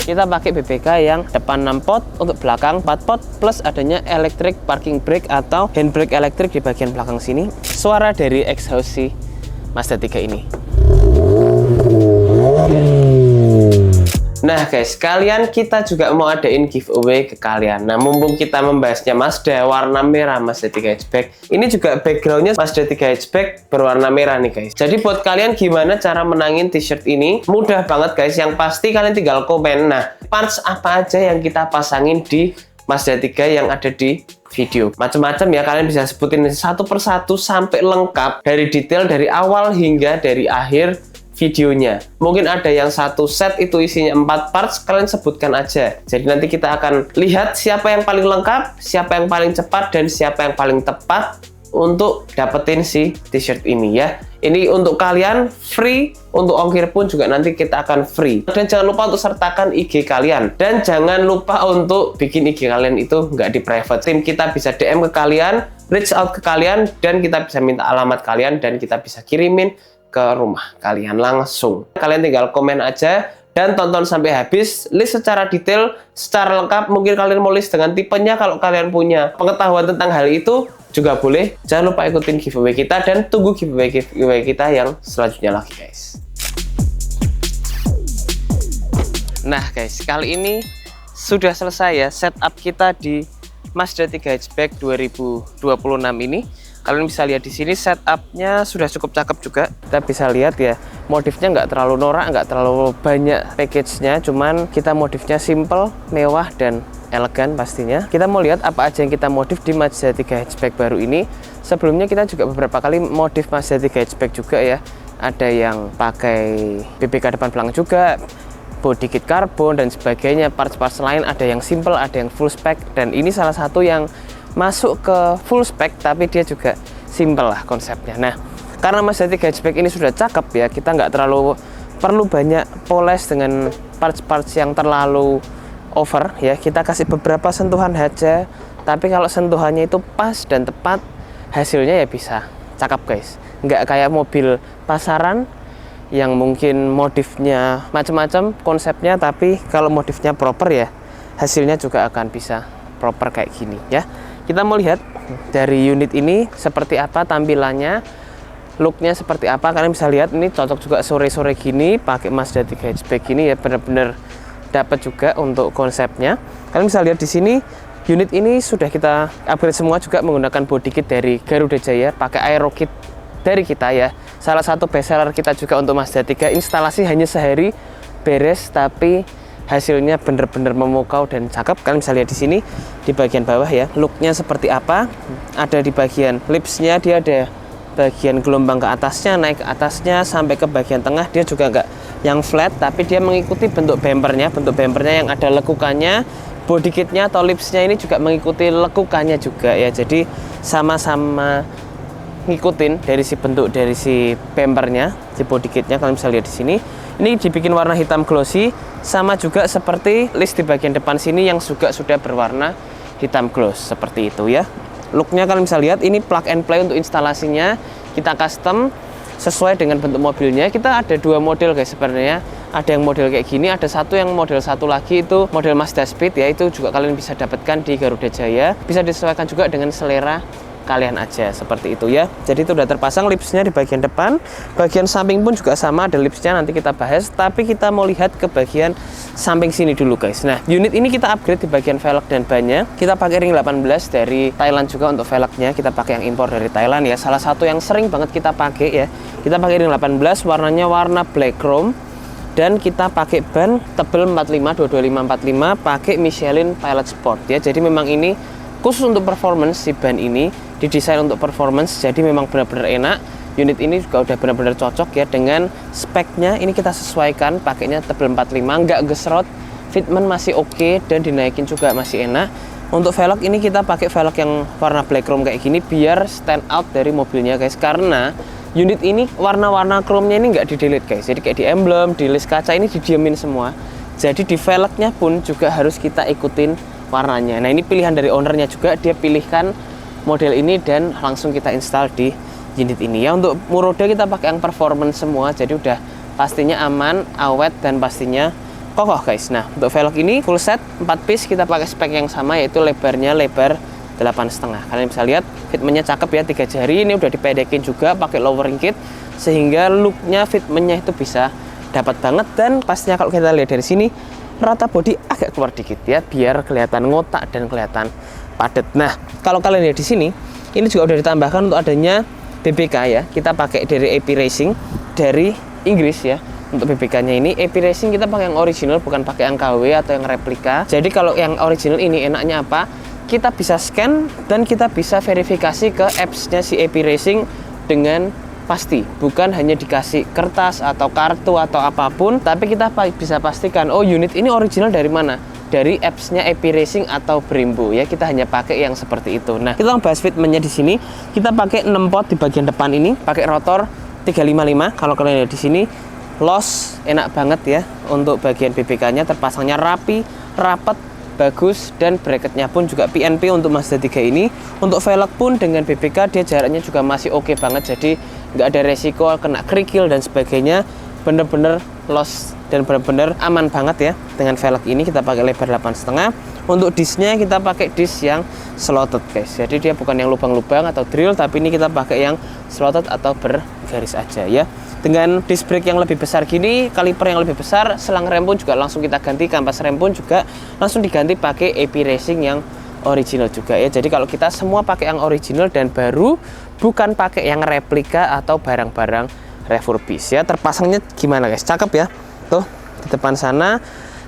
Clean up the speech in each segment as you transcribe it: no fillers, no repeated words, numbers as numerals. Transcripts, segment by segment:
kita pakai BBK yang depan 6 pot, untuk belakang 4 pot, plus adanya electric parking brake atau handbrake elektrik di bagian belakang sini. Suara dari exhaust si Mazda 3 ini. Nah guys, kalian kita juga mau adain giveaway ke kalian. Nah mumpung kita membahasnya Mazda warna merah Mazda 3 hatchback, ini juga backgroundnya Mazda 3 hatchback berwarna merah nih guys. Jadi buat kalian gimana cara menangin t-shirt ini? Mudah banget guys, yang pasti kalian tinggal komen. Nah, parts apa aja yang kita pasangin di Mazda 3 yang ada di video. Macam-macam ya, kalian bisa sebutin satu persatu sampai lengkap, dari detail dari awal hingga dari akhir videonya. Mungkin ada yang satu set itu isinya 4 parts, kalian sebutkan aja. Jadi nanti kita akan lihat siapa yang paling lengkap, siapa yang paling cepat, dan siapa yang paling tepat untuk dapetin si t-shirt ini ya. Ini untuk kalian free, untuk ongkir pun juga nanti kita akan free. Dan jangan lupa untuk sertakan IG kalian. Dan jangan lupa untuk bikin IG kalian itu nggak di private. Tim kita bisa DM ke kalian, reach out ke kalian, dan kita bisa minta alamat kalian, dan kita bisa kirimin ke rumah kalian langsung. Kalian tinggal komen aja dan tonton sampai habis, list secara detail, secara lengkap. Mungkin kalian mau list dengan tipenya, kalau kalian punya pengetahuan tentang hal itu juga boleh. Jangan lupa ikutin giveaway kita dan tunggu giveaway kita yang selanjutnya lagi guys. Nah guys, kali ini sudah selesai ya setup kita di Mazda 3 hatchback 2026 ini. Kalian bisa lihat di sini setupnya sudah cukup cakep juga. Kita bisa lihat ya, modifnya nggak terlalu norak, nggak terlalu banyak package-nya, cuman kita modifnya simple, mewah, dan elegan pastinya. Kita mau lihat apa aja yang kita modif di Mazda 3 hatchback baru ini. Sebelumnya kita juga beberapa kali modif Mazda 3 hatchback juga ya. Ada yang pakai BBK depan belakang juga, body kit karbon dan sebagainya. Parts-parts lain ada yang simple, ada yang full spec, dan ini salah satu yang masuk ke full spec tapi dia juga simple lah konsepnya. Nah, karena Mazda 3 hatchback ini sudah cakep ya, kita nggak terlalu perlu banyak poles dengan parts-parts yang terlalu over ya. Kita kasih beberapa sentuhan aja, tapi kalau sentuhannya itu pas dan tepat, hasilnya ya bisa cakep guys. Nggak kayak mobil pasaran yang mungkin modifnya macam-macam konsepnya, tapi kalau modifnya proper ya hasilnya juga akan bisa proper kayak gini ya. Kita mau lihat dari unit ini seperti apa tampilannya, looknya seperti apa. Kalian bisa lihat ini cocok juga sore-sore gini pakai Mazda 3 hatchback ini ya, bener-bener dapat juga untuk konsepnya. Kalian bisa lihat di sini unit ini sudah kita upgrade semua juga menggunakan body kit dari Garuda Jaya, pakai aero kit dari kita ya. Salah satu best seller kita juga untuk Mazda 3, instalasi hanya sehari beres, tapi hasilnya bener-bener memukau dan cakep. Kalian bisa lihat di sini di bagian bawah ya, looknya seperti apa. Ada di bagian lipsnya, dia ada bagian gelombang ke atasnya, naik ke atasnya sampai ke bagian tengah. Dia juga nggak yang flat, tapi dia mengikuti bentuk bumpernya yang ada lekukannya. Body kitnya atau lipsnya ini juga mengikuti lekukannya juga ya. Jadi sama-sama ngikutin dari si bentuk dari si bumpernya, si body kitnya. Kalian bisa lihat di sini. Ini dibikin warna hitam glossy, sama juga seperti list di bagian depan sini yang juga sudah berwarna hitam gloss seperti itu ya. Looknya kalian bisa lihat ini plug and play untuk instalasinya. Kita custom sesuai dengan bentuk mobilnya. Kita ada dua model guys sebenarnya. Ada yang model kayak gini, ada yang model satu lagi itu model Mazda Speed ya. Itu juga kalian bisa dapatkan di Garuda Jaya. Bisa disesuaikan juga dengan selera kalian aja seperti itu ya. Jadi itu udah terpasang lipsnya di bagian depan, bagian samping pun juga sama ada lipsnya, nanti kita bahas. Tapi kita mau lihat ke bagian samping sini dulu guys. Nah, unit ini kita upgrade di bagian velg dan bannya. Kita pakai ring 18 dari Thailand juga untuk velgnya. Kita pakai yang impor dari Thailand ya. Salah satu yang sering banget kita pakai ya. Kita pakai ring 18, warnanya warna black chrome. Dan kita pakai ban tebel 45 225/45, pakai Michelin Pilot Sport ya. Jadi memang ini khusus untuk performance, si ban ini didesain untuk performance, jadi memang benar-benar enak. Unit ini juga udah benar-benar cocok ya dengan speknya. Ini kita sesuaikan, pakainya tebel 45, nggak gesrot, fitment masih oke, dan dinaikin juga masih enak. Untuk velg ini kita pakai velg yang warna black chrome kayak gini biar stand out dari mobilnya guys, karena unit ini warna-warna chrome-nya ini nggak di-delete guys. Jadi kayak di emblem, di list kaca ini didiemin semua. Jadi di velgnya pun juga harus kita ikutin warnanya. Nah, ini pilihan dari ownernya juga, dia pilihkan model ini dan langsung kita install di unit ini ya. Untuk Muroda kita pakai yang performance semua, jadi udah pastinya aman, awet, dan pastinya kokoh guys. Nah, untuk velg ini full set 4 piece, kita pakai spek yang sama, yaitu lebarnya lebar 8,5. Kalian bisa lihat fitmentnya cakep ya, 3 jari. Ini udah dipedekin juga pakai lowering kit, sehingga looknya fitmentnya itu bisa dapat banget. Dan pastinya kalau kita lihat dari sini, rata body agak keluar dikit ya, biar kelihatan ngotak dan kelihatan padat. Nah, kalau kalian lihat di sini, ini juga udah ditambahkan untuk adanya BBK ya. Kita pakai dari AP Racing dari Inggris ya. Untuk BBK-nya ini AP Racing kita pakai yang original, bukan pakai yang KW atau yang replika. Jadi kalau yang original ini enaknya apa? Kita bisa scan dan kita bisa verifikasi ke apps-nya si AP Racing dengan pasti, bukan hanya dikasih kertas atau kartu atau apapun, tapi kita bisa pastikan, oh unit ini original dari mana? Dari apps-nya AP Racing atau Brembo ya. Kita hanya pakai yang seperti itu. Nah, kita bahas fitment-nya di sini. Kita pakai 6 pot di bagian depan ini, pakai rotor 355. Kalau kalian lihat di sini, loss enak banget ya. Untuk bagian BBK-nya terpasangnya rapi, rapat, bagus, dan bracketnya pun juga PNP untuk Mazda 3 ini. Untuk velg pun dengan BBK dia jaraknya juga masih oke banget, jadi nggak ada resiko kena kerikil dan sebagainya. Bener-bener loss dan bener-bener aman banget ya. Dengan velg ini kita pakai lebar 8,5. Untuk disnya kita pakai dis yang slotted guys, jadi dia bukan yang lubang-lubang atau drill, tapi ini kita pakai yang slotted atau bergaris aja ya. Dengan disc brake yang lebih besar gini, kaliper yang lebih besar, selang rem pun juga langsung kita ganti, kampas rem pun juga langsung diganti pakai AP Racing yang original juga ya. Jadi kalau kita semua pakai yang original dan baru, bukan pakai yang replika atau barang-barang refurbish ya. Terpasangnya gimana guys? Cakep ya. Tuh, di depan sana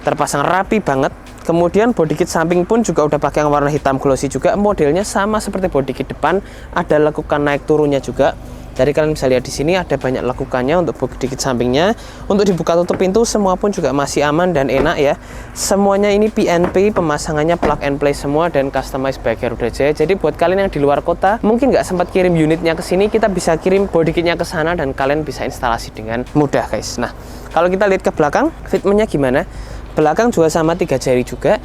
terpasang rapi banget. Kemudian body kit samping pun juga udah pakai yang warna hitam glossy juga. Modelnya sama seperti body kit depan, ada lekukan naik turunnya juga. Jadi kalian bisa lihat di sini ada banyak lekukannya untuk body kit sampingnya. Untuk dibuka tutup pintu semua pun juga masih aman dan enak ya. Semuanya ini PNP, pemasangannya plug and play semua dan customize by Garuda Jaya. Jadi buat kalian yang di luar kota mungkin nggak sempat kirim unitnya ke sini, kita bisa kirim body kitnya ke sana dan kalian bisa instalasi dengan mudah guys. Nah, kalau kita lihat ke belakang, fitmentnya gimana? Belakang juga sama 3 jari juga.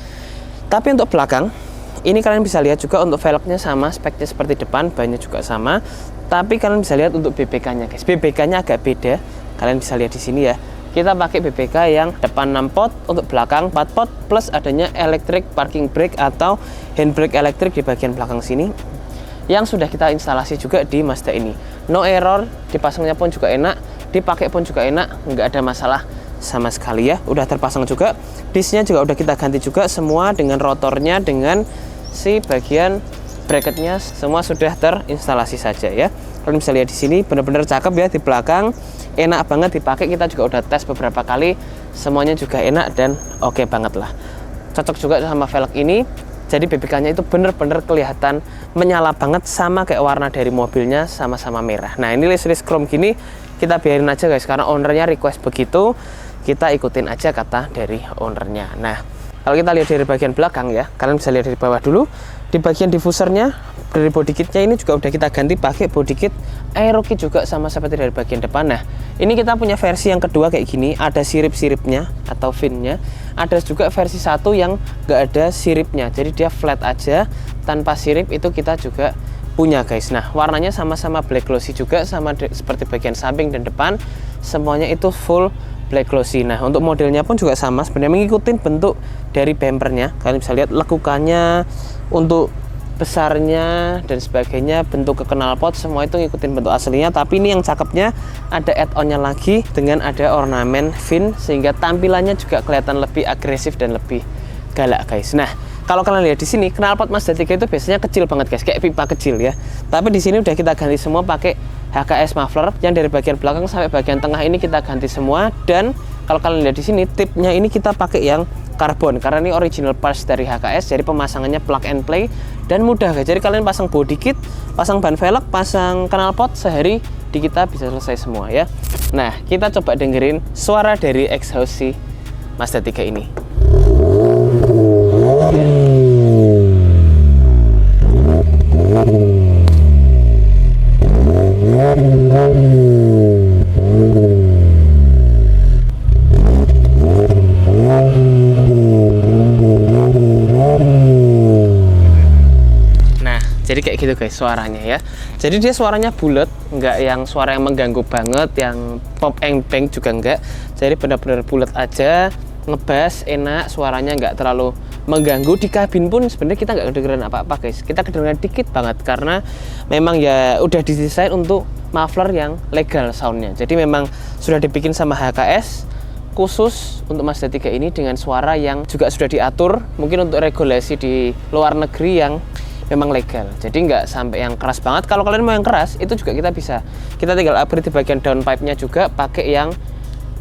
Tapi untuk belakang ini kalian bisa lihat juga untuk velgnya sama, speknya seperti depan, bannya juga sama. Tapi kalian bisa lihat untuk BBK-nya guys. BBK-nya agak beda. Kalian bisa lihat di sini ya. Kita pakai BBK yang depan 6 pot, untuk belakang 4 pot, plus adanya electric parking brake atau handbrake elektrik di bagian belakang sini, yang sudah kita instalasi juga di Mazda ini. No error, dipasangnya pun juga enak, dipakai pun juga enak, nggak ada masalah sama sekali ya. Udah terpasang juga. Disnya juga udah kita ganti juga semua, dengan rotornya, dengan si bagian bracketnya semua sudah terinstalasi saja ya. Kalian bisa lihat di sini benar-benar cakep ya di belakang, enak banget dipakai. Kita juga udah tes beberapa kali, semuanya juga enak dan oke banget lah. Cocok juga sama velg ini. Jadi BBK-nya itu bener-bener kelihatan menyala banget, sama kayak warna dari mobilnya, sama-sama merah. Nah, ini list chrome gini kita biarin aja guys, karena ownernya request begitu, kita ikutin aja kata dari ownernya. Nah, kalau kita lihat dari bagian belakang ya, kalian bisa lihat dari bawah dulu. Di bagian diffusernya, dari body kitnya ini juga udah kita ganti pakai body kit aero kit juga, sama seperti dari bagian depan. Nah, ini kita punya versi yang kedua kayak gini, ada sirip-siripnya atau finnya. Ada juga versi satu yang nggak ada siripnya, jadi dia flat aja tanpa sirip, itu kita juga punya guys. Nah, warnanya sama-sama black glossy juga, sama seperti bagian samping dan depan, semuanya itu full black glossy. Nah, untuk modelnya pun juga sama, sebenarnya mengikuti bentuk dari bumpernya. Kalian bisa lihat lekukannya, untuk besarnya dan sebagainya, bentuk ke knalpot, semua itu ngikutin bentuk aslinya. Tapi ini yang cakepnya ada add-onnya lagi dengan ada ornamen fin, sehingga tampilannya juga kelihatan lebih agresif dan lebih galak guys. Nah, kalau kalian lihat di sini, knalpot Mazda 3 itu biasanya kecil banget guys, kayak pipa kecil ya. Tapi di sini udah kita ganti semua pakai HKS muffler, yang dari bagian belakang sampai bagian tengah ini kita ganti semua. Dan kalau kalian lihat di sini, tipnya ini kita pakai yang karbon, karena ini original parts dari HKS, jadi pemasangannya plug and play dan mudah guys. Jadi kalian pasang body kit, pasang ban velg, pasang knalpot, sehari di kita bisa selesai semua ya. Nah, kita coba dengerin suara dari exhaust si Mazda 3 ini. Jadi kayak gitu guys suaranya ya. Jadi dia suaranya bulat, nggak yang suara yang mengganggu banget, yang pop eng beng juga enggak. Jadi benar-benar bulat aja. ngebas, enak, suaranya nggak terlalu mengganggu. Di kabin pun sebenarnya kita nggak kedengeran apa-apa guys, kita kedengeran dikit banget karena memang ya udah didesain untuk muffler yang legal soundnya. Jadi memang sudah dibikin sama HKS khusus untuk Mazda 3 ini dengan suara yang juga sudah diatur mungkin untuk regulasi di luar negeri yang memang legal. Jadi nggak sampai yang keras banget. Kalau kalian mau yang keras itu juga kita bisa, kita tinggal upgrade di bagian downpipe nya juga pakai yang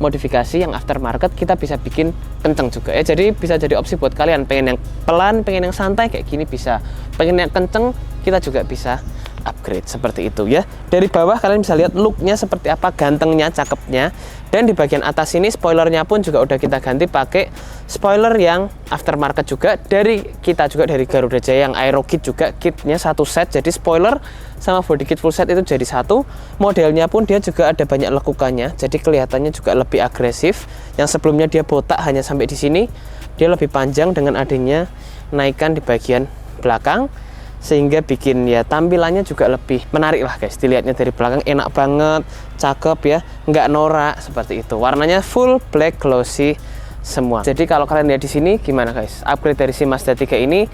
modifikasi yang aftermarket, kita bisa bikin kenceng juga ya. Jadi bisa jadi opsi buat kalian pengen yang pelan, pengen yang santai kayak gini bisa, pengen yang kenceng kita juga bisa upgrade seperti itu ya. Dari bawah kalian bisa lihat looknya seperti apa, gantengnya, cakepnya. Dan di bagian atas ini spoilernya pun juga udah kita ganti pakai spoiler yang aftermarket juga dari kita juga, dari Garuda Jaya, yang Aero Kit juga, kitnya satu set. Jadi spoiler sama body kit full set itu jadi satu. Modelnya pun dia juga ada banyak lekukannya, jadi kelihatannya juga lebih agresif. Yang sebelumnya dia botak hanya sampai di sini, dia lebih panjang dengan adanya naikan di bagian belakang, sehingga bikin ya tampilannya juga lebih menarik lah guys. Dilihatnya dari belakang enak banget, cakep ya, nggak norak seperti itu. Warnanya full black glossy semua. Jadi kalau kalian lihat di sini gimana guys, upgrade dari si Mazda 3 ini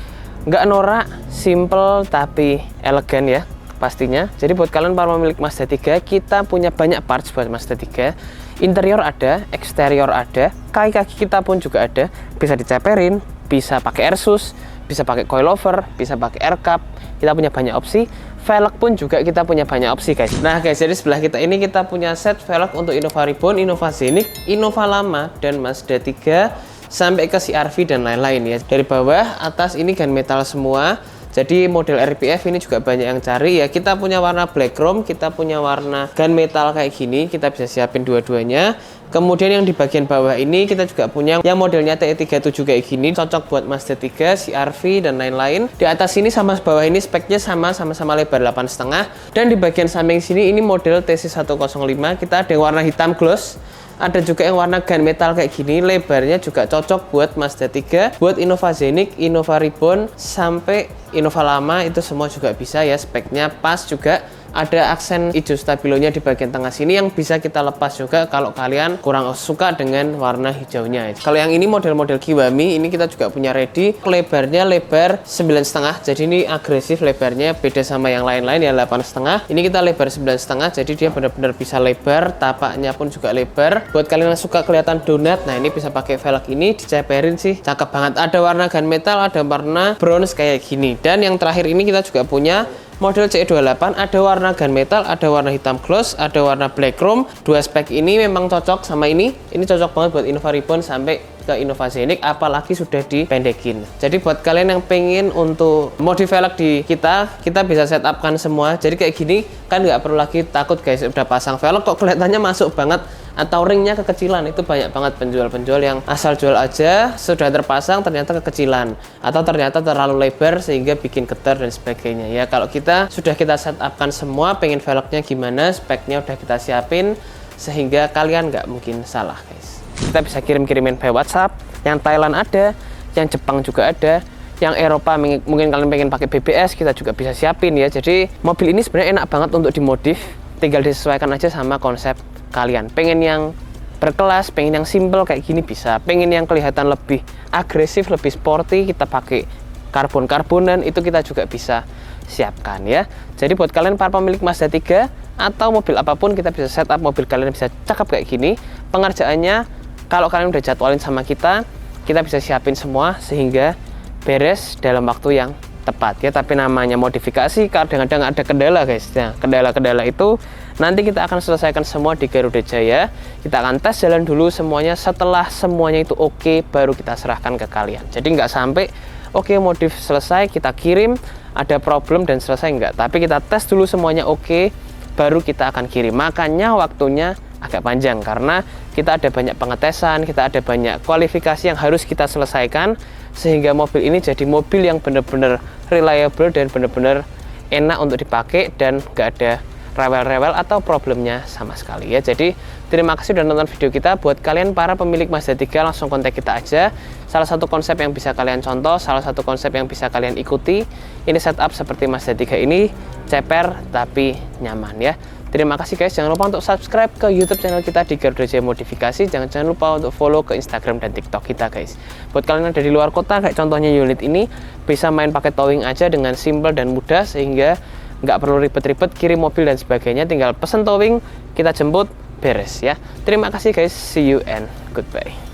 nggak norak, simple tapi elegan ya pastinya. Jadi buat kalian para pemilik Mazda 3, kita punya banyak parts buat Mazda 3. Interior ada, eksterior ada, kaki-kaki kita pun juga ada, bisa diceperin, bisa pakai Airsus, bisa pakai coilover, bisa pakai air cup. Kita punya banyak opsi. Velg pun juga kita punya banyak opsi guys. Nah guys, jadi sebelah kita ini kita punya set velg untuk Innova Reborn, Innova Scenic, Innova Lama, dan Mazda 3 sampai ke CR-V dan lain-lain ya. Dari bawah atas ini gunmetal semua. Jadi model RPF ini juga banyak yang cari ya. Kita punya warna black chrome, kita punya warna gunmetal kayak gini, kita bisa siapin dua-duanya. Kemudian yang di bagian bawah ini kita juga punya yang modelnya TE37 kayak gini, cocok buat Mazda 3, CR-V dan lain-lain. Di atas sini sama bawah ini speknya sama-sama lebar 8,5. Dan di bagian samping sini ini model TC105, kita ada yang warna hitam gloss, ada juga yang warna gunmetal kayak gini, lebarnya juga cocok buat Mazda 3, buat Innova Scenic, Innova Reborn, sampai Innova Lama itu semua juga bisa ya, speknya pas juga. Ada aksen hijau stabilonya di bagian tengah sini yang bisa kita lepas juga kalau kalian kurang suka dengan warna hijaunya. Kalau yang ini model-model Kiwami, ini kita juga punya ready, lebarnya lebar 9,5, jadi ini agresif lebarnya, beda sama yang lain-lain ya 8,5. Ini kita lebar 9,5, jadi dia benar-benar bisa lebar, tapaknya pun juga lebar. Buat kalian yang suka kelihatan donat, nah ini bisa pakai velg ini, diceperin sih cakep banget. Ada warna gunmetal, ada warna bronze kayak gini. Dan yang terakhir ini kita juga punya model CE28, ada warna gunmetal, ada warna hitam gloss, ada warna black chrome. Dua spek ini memang cocok sama ini cocok banget buat Innova Reborn sampai ke Innova Scenic, apalagi sudah dipendekin. Jadi buat kalian yang pengen untuk modif velg di kita bisa set up kan semua. Jadi kayak gini kan nggak perlu lagi takut guys, udah pasang velg kok kelihatannya masuk banget atau ringnya kekecilan. Itu banyak banget penjual-penjual yang asal jual aja, sudah terpasang ternyata kekecilan atau ternyata terlalu lebar sehingga bikin getar dan sebagainya ya. Kalau kita sudah kita set up kan semua, pengen velgnya gimana, speknya udah kita siapin, sehingga kalian nggak mungkin salah guys. Kita bisa kirim-kirimin by WhatsApp, yang Thailand ada, yang Jepang juga ada, yang Eropa mungkin kalian pengen pakai BBS, kita juga bisa siapin ya. Jadi mobil ini sebenarnya enak banget untuk dimodif, tinggal disesuaikan aja sama konsep kalian. Pengen yang berkelas, pengen yang simple kayak gini bisa, pengen yang kelihatan lebih agresif, lebih sporty, kita pakai karbon-karbonan, itu kita juga bisa siapkan ya. Jadi buat kalian para pemilik Mazda 3 atau mobil apapun, kita bisa setup mobil kalian bisa cakep kayak gini. Pengerjaannya kalau kalian udah jadwalin sama kita bisa siapin semua sehingga beres dalam waktu yang tepat ya. Tapi namanya modifikasi, kadang-kadang ada kendala guys. Nah, kendala-kendala itu nanti kita akan selesaikan semua di Garuda Jaya. Kita akan tes jalan dulu semuanya, setelah semuanya itu oke, baru kita serahkan ke kalian. Jadi nggak sampai oke modif selesai kita kirim, ada problem dan selesai, enggak. Tapi kita tes dulu semuanya oke, baru kita akan kirim. Makanya waktunya agak panjang karena kita ada banyak pengetesan, kita ada banyak kualifikasi yang harus kita selesaikan, sehingga mobil ini jadi mobil yang benar-benar reliable dan benar-benar enak untuk dipakai dan nggak ada rewel-rewel atau problemnya sama sekali ya. Jadi terima kasih sudah nonton video kita. Buat kalian para pemilik Mazda 3, langsung kontak kita aja. Salah satu konsep yang bisa kalian contoh, salah satu konsep yang bisa kalian ikuti, ini setup seperti Mazda 3 ini, ceper tapi nyaman ya. Terima kasih guys, jangan lupa untuk subscribe ke YouTube channel kita di Garuda Jaya Modifikasi. Jangan lupa untuk follow ke Instagram dan TikTok kita guys. Buat kalian yang ada di luar kota, kayak contohnya unit ini, bisa main pakai towing aja dengan simple dan mudah, sehingga nggak perlu ribet-ribet kirim mobil dan sebagainya. Tinggal pesen towing, kita jemput, beres ya. Terima kasih guys, see you and goodbye.